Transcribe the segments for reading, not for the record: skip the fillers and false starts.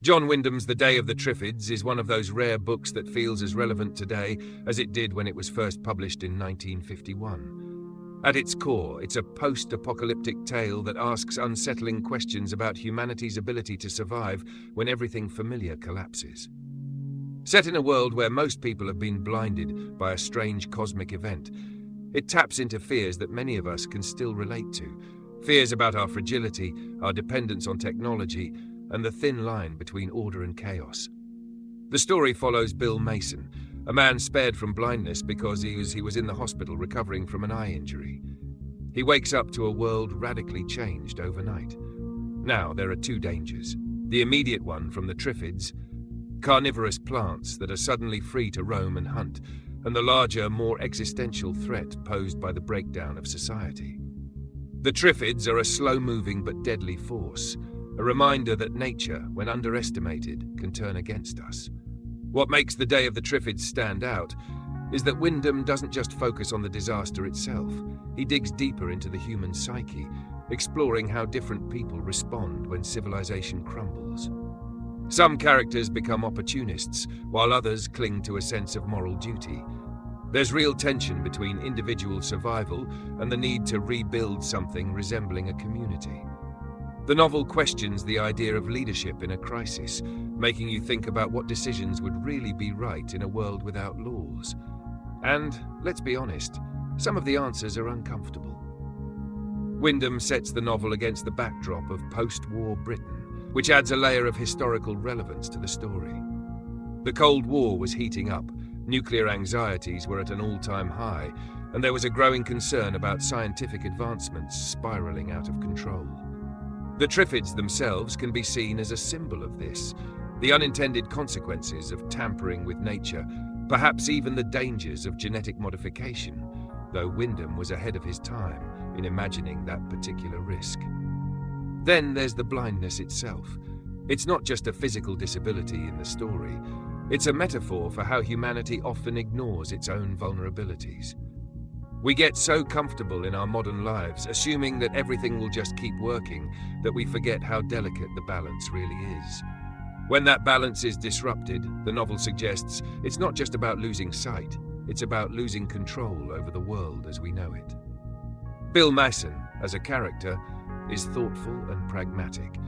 John Wyndham's The Day of the Triffids is one of those rare books that feels as relevant today as it did when it was first published in 1951. At its core, it's a post-apocalyptic tale that asks unsettling questions about humanity's ability to survive when everything familiar collapses. Set in a world where most people have been blinded by a strange cosmic event, it taps into fears that many of us can still relate to. Fears about our fragility, our dependence on technology, and the thin line between order and chaos. The story follows Bill Mason, a man spared from blindness because he was in the hospital recovering from an eye injury. He wakes up to a world radically changed overnight. Now, there are two dangers. The immediate one from the Triffids, carnivorous plants that are suddenly free to roam and hunt, and the larger, more existential threat posed by the breakdown of society. The Triffids are a slow-moving but deadly force, a reminder that nature, when underestimated, can turn against us. What makes The Day of the Triffids stand out is that Wyndham doesn't just focus on the disaster itself. He digs deeper into the human psyche, exploring how different people respond when civilization crumbles. Some characters become opportunists, while others cling to a sense of moral duty. There's real tension between individual survival and the need to rebuild something resembling a community. The novel questions the idea of leadership in a crisis, making you think about what decisions would really be right in a world without laws. And, let's be honest, some of the answers are uncomfortable. Wyndham sets the novel against the backdrop of post-war Britain, which adds a layer of historical relevance to the story. The Cold War was heating up, nuclear anxieties were at an all-time high, and there was a growing concern about scientific advancements spiraling out of control. The Triffids themselves can be seen as a symbol of this, the unintended consequences of tampering with nature, perhaps even the dangers of genetic modification, though Wyndham was ahead of his time in imagining that particular risk. Then there's the blindness itself. It's not just a physical disability in the story, it's a metaphor for how humanity often ignores its own vulnerabilities. We get so comfortable in our modern lives, assuming that everything will just keep working, that we forget how delicate the balance really is. When that balance is disrupted, the novel suggests it's not just about losing sight, it's about losing control over the world as we know it. Bill Mason, as a character, is thoughtful and pragmatic.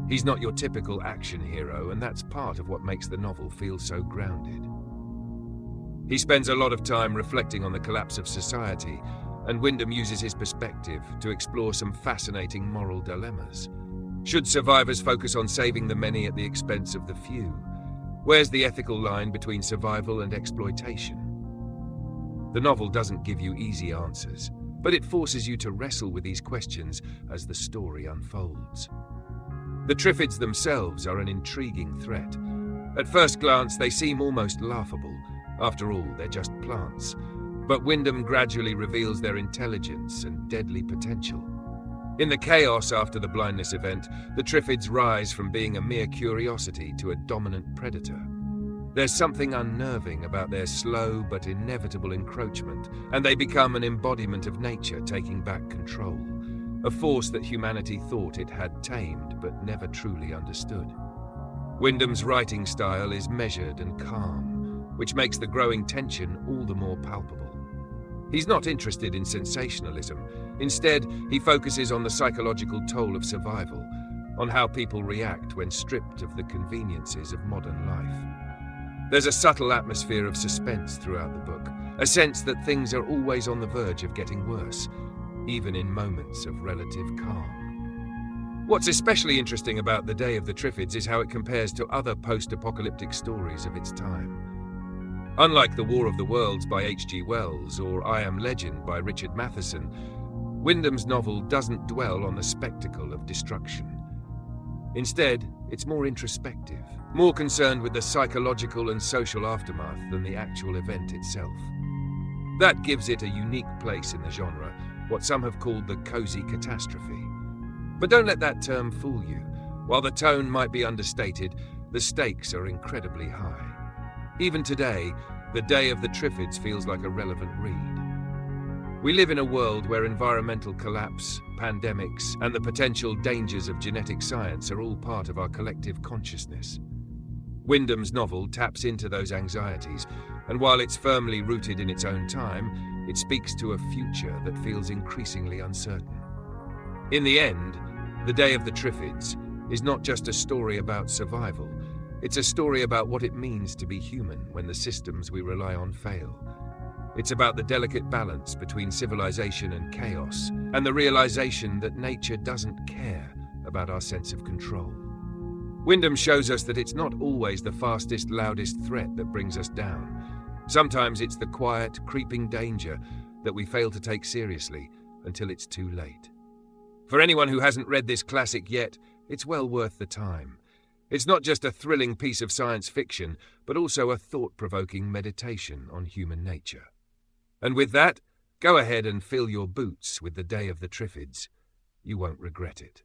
He's not your typical action hero, and that's part of what makes the novel feel so grounded. He spends a lot of time reflecting on the collapse of society, and Wyndham uses his perspective to explore some fascinating moral dilemmas. Should survivors focus on saving the many at the expense of the few? Where's the ethical line between survival and exploitation? The novel doesn't give you easy answers, but it forces you to wrestle with these questions as the story unfolds. The Triffids themselves are an intriguing threat. At first glance, they seem almost laughable. After all, they're just plants. But Wyndham gradually reveals their intelligence and deadly potential. In the chaos after the blindness event, the Triffids rise from being a mere curiosity to a dominant predator. There's something unnerving about their slow but inevitable encroachment, and they become an embodiment of nature taking back control, a force that humanity thought it had tamed but never truly understood. Wyndham's writing style is measured and calm, which makes the growing tension all the more palpable. He's not interested in sensationalism. Instead, he focuses on the psychological toll of survival, on how people react when stripped of the conveniences of modern life. There's a subtle atmosphere of suspense throughout the book, a sense that things are always on the verge of getting worse, even in moments of relative calm. What's especially interesting about The Day of the Triffids is how it compares to other post-apocalyptic stories of its time. Unlike The War of the Worlds by H.G. Wells or I Am Legend by Richard Matheson, Wyndham's novel doesn't dwell on the spectacle of destruction. Instead, it's more introspective, more concerned with the psychological and social aftermath than the actual event itself. That gives it a unique place in the genre, what some have called the cozy catastrophe. But don't let that term fool you. While the tone might be understated, the stakes are incredibly high. Even today, The Day of the Triffids feels like a relevant read. We live in a world where environmental collapse, pandemics, and the potential dangers of genetic science are all part of our collective consciousness. Wyndham's novel taps into those anxieties, and while it's firmly rooted in its own time, it speaks to a future that feels increasingly uncertain. In the end, The Day of the Triffids is not just a story about survival, it's a story about what it means to be human when the systems we rely on fail. It's about the delicate balance between civilization and chaos, and the realization that nature doesn't care about our sense of control. Wyndham shows us that it's not always the fastest, loudest threat that brings us down. Sometimes it's the quiet, creeping danger that we fail to take seriously until it's too late. For anyone who hasn't read this classic yet, it's well worth the time. It's not just a thrilling piece of science fiction, but also a thought-provoking meditation on human nature. And with that, go ahead and fill your boots with The Day of the Triffids. You won't regret it.